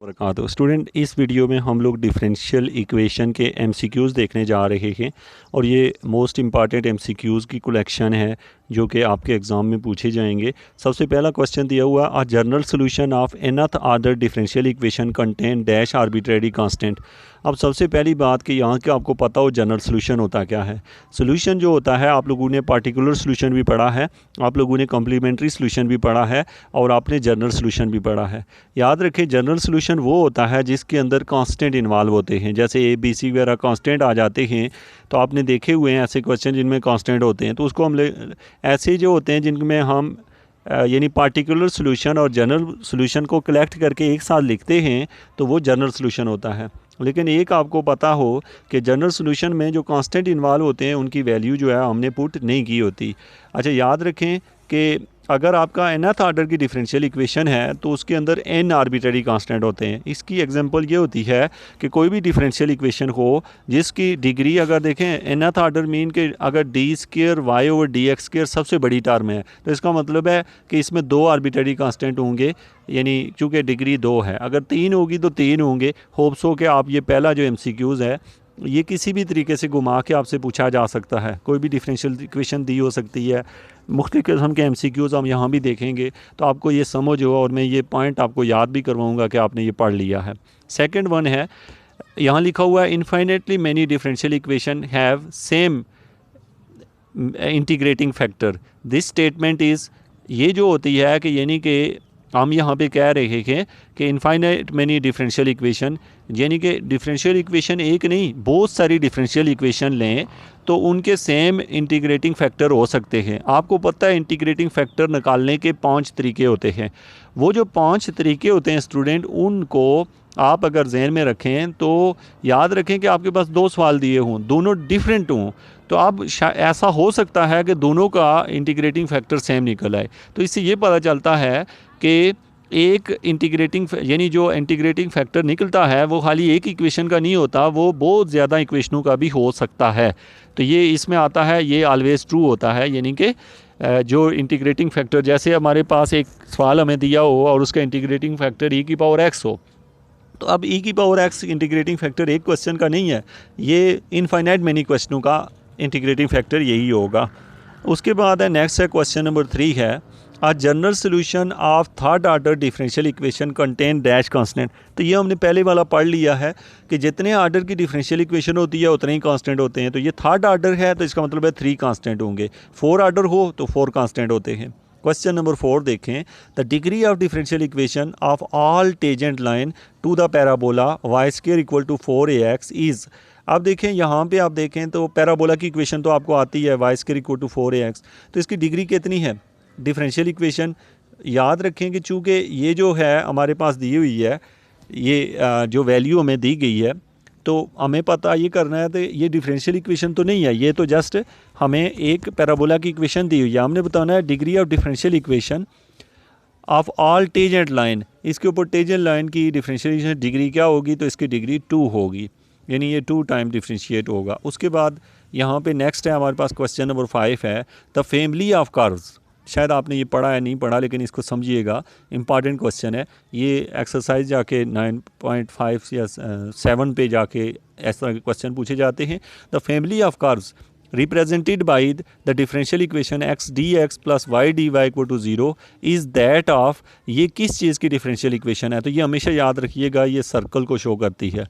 वरकत student, इस video में हम लोग डिफरेंशियल इक्वेशन के एमसीक्यूज़ देखने जा रहे हैं और ये मोस्ट इम्पॉर्टेंट एमसीक्यूज़ की कलेक्शन है जो कि आपके एग्ज़ाम में पूछे जाएंगे। सबसे पहला क्वेश्चन दिया हुआ, a general solution of nth order differential equation contain dash arbitrary constant. अब सबसे पहली बात कि यहाँ के आपको पता हो जनरल सोल्यूशन होता क्या है। सोल्यूशन जो होता है, आप लोगों ने पार्टिकुलर सोल्यूशन भी पढ़ा है, आप लोगों ने कम्प्लीमेंट्री सोल्यूशन भी पढ़ा है और आपने जनरल सोल्यूशन भी पढ़ा है। याद रखें, जनरल सोल्यूशन वो होता है जिसके अंदर कांस्टेंट इन्वॉल्व होते हैं, जैसे ए बी सी वगैरह कांस्टेंट आ जाते हैं। तो आपने देखे हुए हैं ऐसे क्वेश्चन जिनमें कांस्टेंट होते हैं, तो उसको हम ऐसे जो होते हैं जिनमें हम यानी पार्टिकुलर सोल्यूशन और जनरल सोल्यूशन को कलेक्ट करके एक साथ लिखते हैं, तो वो जनरल सोल्यूशन होता है। लेकिन एक आपको पता हो कि जनरल सोल्यूशन में जो कांस्टेंट इन्वॉल्व होते हैं उनकी वैल्यू जो है हमने पुट नहीं की होती। अच्छा, याद रखें कि अगर आपका nth ऑर्डर की डिफरेंशियल इक्वेशन है तो उसके अंदर n आर्बिट्रेरी कांस्टेंट होते हैं। इसकी एग्जांपल ये होती है कि कोई भी डिफरेंशियल इक्वेशन हो जिसकी डिग्री, अगर देखें nth ऑर्डर मीन के अगर d square y over d x square सबसे बड़ी टर्म है, तो इसका मतलब है कि इसमें 2 आर्बिट्रेरी कांस्टेंट होंगे, यानी चूँकि डिग्री 2 है। अगर 3 होगी तो 3 होंगे। होप्स हो कि आप ये पहला जो एमसीक्यूज़ है ये किसी भी तरीके से घुमा के आपसे पूछा जा सकता है। कोई भी डिफरेंशियल इक्वेशन दी हो सकती है। मुख्तलिफ़ किस्म के एमसीक्यूज़ हम यहाँ भी देखेंगे तो आपको ये समझ हो, और मैं ये पॉइंट आपको याद भी करवाऊँगा कि आपने ये पढ़ लिया है। सेकंड वन है, यहाँ लिखा हुआ है infinitely many differential equation have same integrating factor. This statement is, ये जो होती है कि यानी कि हम यहाँ पे कह रहे हैं कि इनफाइनाइट मैनी डिफरेंशियल इक्वेशन, यानी कि डिफरेंशियल इक्वेशन एक नहीं बहुत सारी डिफरेंशियल इक्वेशन लें तो उनके सेम इंटीग्रेटिंग फैक्टर हो सकते हैं। आपको पता है इंटीग्रेटिंग फैक्टर निकालने के 5 तरीके होते हैं। वो जो 5 तरीके होते हैं स्टूडेंट, उनको आप अगर जहन में रखें तो याद रखें कि आपके पास 2 सवाल दिए हों, दोनों डिफरेंट हों, तो अब ऐसा हो सकता है कि दोनों का इंटीग्रेटिंग फैक्टर सेम निकल आए। तो इससे ये पता चलता है कि एक इंटीग्रेटिंग यानी जो इंटीग्रेटिंग फैक्टर निकलता है वो खाली एक इक्वेशन का नहीं होता, वो बहुत ज़्यादा इक्वेशनों का भी हो सकता है। तो ये इसमें आता है, ये ऑलवेज ट्रू होता है, यानी कि जो इंटीग्रेटिंग फैक्टर, जैसे हमारे पास एक सवाल हमें दिया हो और उसका इंटीग्रेटिंग फैक्टर e की पावर x हो, तो अब e की पावर x इंटीग्रेटिंग फैक्टर एक क्वेश्चन का नहीं है, ये इनफाइनाइट मैनी क्वेश्चनों का इंटीग्रेटिंग फैक्टर यही होगा। उसके बाद है नेक्स्ट है क्वेश्चन नंबर 3 है, a general solution of third order differential equation contain dash constant. तो ये हमने पहले वाला पढ़ लिया है कि जितने ऑर्डर की डिफरेंशियल इक्वेशन होती है उतने ही कांस्टेंट होते हैं। तो ये थर्ड ऑर्डर है तो इसका मतलब है 3 कांस्टेंट होंगे। 4 ऑर्डर हो तो 4 कांस्टेंट होते हैं। क्वेश्चन नंबर 4 देखें, the degree of differential equation of all tangent line to the parabola y square equal to 4ax is. अब देखें यहाँ पे, आप देखें तो पैराबोला की इक्वेशन तो आपको आती है Y square equal to 4ax, तो इसकी डिग्री कितनी है डिफरेंशियल इक्वेशन। याद रखें कि चूँकि ये जो है हमारे पास दी हुई है, ये जो वैल्यू हमें दी गई है, तो हमें पता ये करना है तो ये डिफरेंशियल इक्वेशन तो नहीं है, ये तो जस्ट हमें एक पैराबोला की इक्वेशन दी हुई है। हमने बताना है degree of differential equation of all tangent line, इसके ऊपर टेजेंट लाइन की डिफरेंशियल डिग्री क्या होगी, तो इसकी डिग्री 2 होगी, यानी ये 2 टाइम डिफरेंशिएट होगा। उसके बाद यहाँ पे नेक्स्ट है हमारे पास क्वेश्चन नंबर 5 है, द फैमिली ऑफ कर्व्स। शायद आपने ये पढ़ा है, नहीं पढ़ा, लेकिन इसको समझिएगा, इंपॉर्टेंट क्वेश्चन है ये। एक्सरसाइज जाके 9.5 या 7 पे जाके इस तरह के क्वेश्चन पूछे जाते हैं। The family of curves represented by the differential equation x d x plus y d y equal to 0 is that of, ये किस चीज़ की डिफरेंशियल इक्वेशन है। तो ये हमेशा याद रखिएगा, ये सर्कल को शो करती है,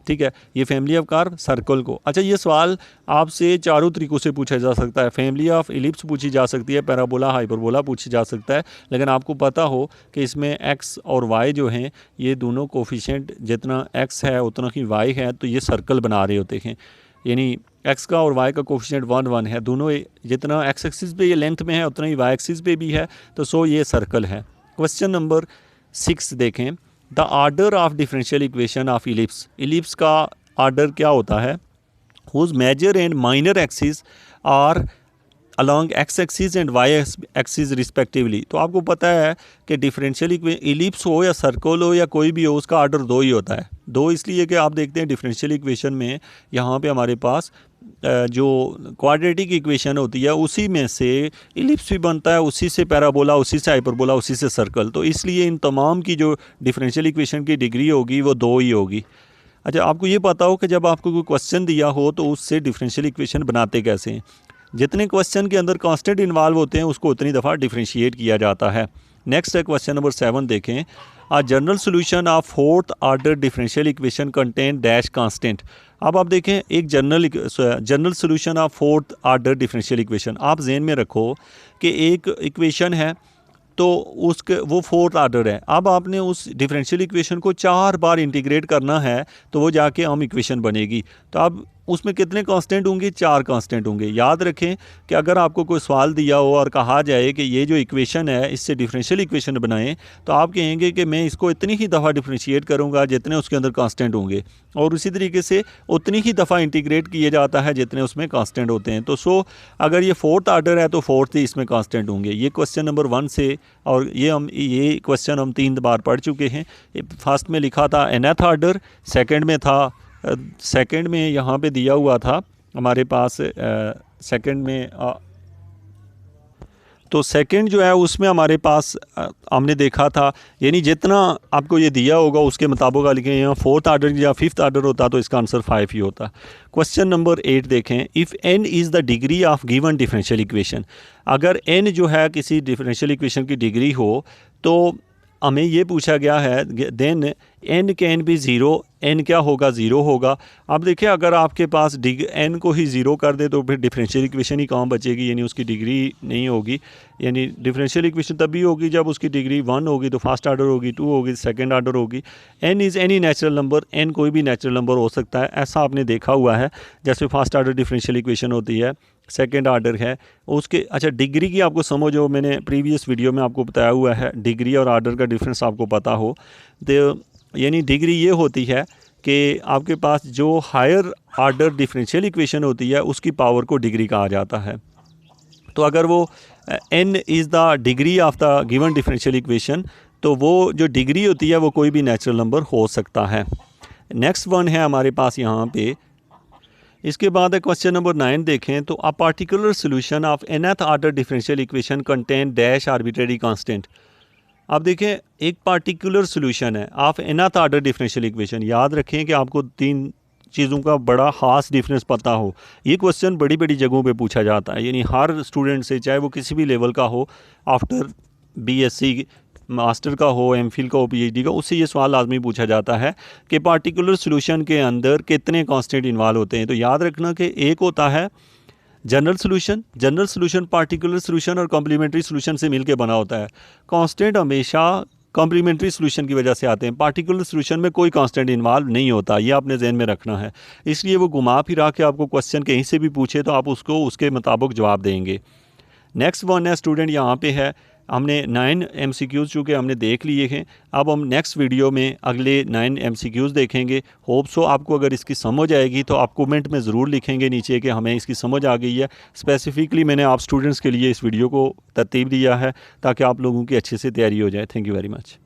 ठीक है, ये फैमिली ऑफ कर्व सर्कल को। अच्छा, ये सवाल आपसे 4 तरीक़ों से पूछा जा सकता है। फैमिली ऑफ इलिप्स पूछी जा सकती है, पैराबोला हाइपरबोला पूछी जा सकता है, लेकिन आपको पता हो कि इसमें x और y जो हैं ये दोनों कोफिशिएंट, जितना x है उतना ही y है, तो ये सर्कल बना रहे होते हैं, यानी x का और y का कोफिशिएंट 1 1 है, दोनों जितना x एक्सिस पे ये लेंथ में है उतना ही y एक्सिस पे भी है, तो सो ये सर्कल है। क्वेश्चन नंबर 6 देखें, the order of differential equation of ellipse. Ellipse का आर्डर क्या होता है, whose major and minor axis are along x axis and y axis respectively. तो आपको पता है कि डिफरेंशियल इलिप्स हो या सर्कल हो या कोई भी हो, उसका आर्डर 2 ही होता है। 2 इसलिए कि आप देखते हैं डिफरेंशियल इक्वेशन में यहाँ पे हमारे पास जो क्वाड्रेटिक इक्वेशन होती है उसी में से इलिप्स भी बनता है, उसी से पैराबोला, उसी से हाइपरबोला, उसी से सर्कल। तो इसलिए इन तमाम की जो डिफरेंशियल इक्वेशन की डिग्री होगी वो 2 ही होगी। अच्छा, आपको ये पता हो कि जब आपको कोई क्वेश्चन दिया हो तो उससे डिफरेंशियल इक्वेशन बनाते कैसे हैं। जितने क्वेश्चन के अंदर कांस्टेंट इन्वॉल्व होते हैं उसको उतनी दफ़ा डिफरेंशिएट किया जाता है। नेक्स्ट है क्वेश्चन नंबर 7 देखें। A general solution of 4th order differential equation contain dash constant. अब आप देखें एक general solution of 4th order differential equation, आप जहन में रखो कि एक इक्वेशन है तो उसके वो 4th ऑर्डर है। अब आपने उस डिफरेंशियल इक्वेशन को 4 बार इंटीग्रेट करना है तो वो जाके हम इक्वेशन बनेगी। तो अब उसमें कितने कांस्टेंट होंगे? 4 कांस्टेंट होंगे। याद रखें कि अगर आपको कोई सवाल दिया हो और कहा जाए कि ये जो इक्वेशन है इससे डिफरेंशियल इक्वेशन बनाएं, तो आप कहेंगे कि मैं इसको इतनी ही दफ़ा डिफरेंशिएट करूंगा जितने उसके अंदर कांस्टेंट होंगे, और उसी तरीके से उतनी ही दफ़ा इंटीग्रेट किया जाता है जितने उसमें कांस्टेंट होते हैं। तो अगर ये 4th ऑर्डर है तो 4th ही इसमें कांस्टेंट होंगे। ये क्वेश्चन नंबर 1 से, और ये क्वेश्चन हम 3 बार पढ़ चुके हैं। फर्स्ट में लिखा था nth ऑर्डर, सेकेंड में था सेकंड में यहाँ पे दिया हुआ था हमारे पास सेकंड में तो सेकंड जो है उसमें हमारे पास हमने देखा था, यानी जितना आपको ये दिया होगा उसके मुताबिक लिखें। यहाँ 4th ऑर्डर या 5th ऑर्डर होता तो इसका आंसर 5 ही होता। क्वेश्चन नंबर 8 देखें। If n is the degree of given differential equation, अगर n जो है किसी डिफरेंशियल इक्वेशन की डिग्री हो तो हमें ये पूछा गया है then n can be 0, n क्या होगा? 0 होगा। अब देखिए अगर आपके पास n को ही 0 कर दे तो फिर डिफरेंशियल इक्वेशन ही कहाँ बचेगी, यानी उसकी डिग्री नहीं होगी। यानी डिफरेंशियल इक्वेशन तभी होगी जब उसकी डिग्री 1 होगी, तो फर्स्ट ऑर्डर होगी, 2 होगी, सेकंड ऑर्डर होगी। n is any natural number, n कोई भी नेचुरल नंबर हो सकता है, ऐसा आपने देखा हुआ है। जैसे फर्स्ट ऑर्डर डिफरेंशियल इक्वेशन होती है, सेकंड ऑर्डर है उसके। अच्छा, डिग्री की आपको समझ हो, मैंने प्रीवियस वीडियो में आपको बताया हुआ है, डिग्री और ऑर्डर का डिफरेंस आपको पता हो। तो यानी डिग्री ये होती है कि आपके पास जो हायर ऑर्डर डिफरेंशियल इक्वेशन होती है उसकी पावर को डिग्री कहा जाता है। तो अगर वो n is the degree of the given differential equation, तो वो जो डिग्री होती है वो कोई भी नेचुरल नंबर हो सकता है। नेक्स्ट वन है हमारे पास यहाँ पे। इसके बाद क्वेश्चन नंबर 9 देखें। तो a particular solution of nth order differential equation contain dash arbitrary constant. आप देखें एक पार्टिकुलर सोल्यूशन है of nth order differential equation. याद रखें कि आपको 3 चीज़ों का बड़ा ख़ास डिफरेंस पता हो। ये क्वेश्चन बड़ी बड़ी जगहों पे पूछा जाता है, यानी हर स्टूडेंट से, चाहे वो किसी भी लेवल का हो, आफ्टर BSc मास्टर का हो, MPhil का हो, PhD का, उससे ये सवाल लाजमी पूछा जाता है कि पार्टिकुलर सोल्यूशन के अंदर कितने कांस्टेंट इन्वॉल्व होते हैं। तो याद रखना कि एक होता है जनरल सोल्यूशन पार्टिकुलर सोल्यूशन और कॉम्प्लीमेंट्री सोल्यूशन से मिलके बना होता है। कांस्टेंट हमेशा कॉम्प्लीमेंट्री सोल्यूशन की वजह से आते हैं, पार्टिकुलर सोल्यूशन में कोई कांस्टेंट इन्वॉल्व नहीं होता, ये आपने जहन में रखना है। इसलिए वो घुमा फिरा के आपको क्वेश्चन कहीं से भी पूछे तो आप उसको उसके मुताबिक जवाब देंगे। नेक्स्ट वन है स्टूडेंट, यहाँ पे है हमने 9 MCQs चूँकि हमने देख लिए हैं। अब हम नेक्स्ट वीडियो में अगले 9 MCQs देखेंगे। होप सो आपको अगर इसकी समझ आएगी तो आप कमेंट में ज़रूर लिखेंगे नीचे कि हमें इसकी समझ आ गई है। स्पेसिफिकली मैंने आप स्टूडेंट्स के लिए इस वीडियो को तरतीब दिया है ताकि आप लोगों की अच्छे से तैयारी हो जाए। Thank you very much.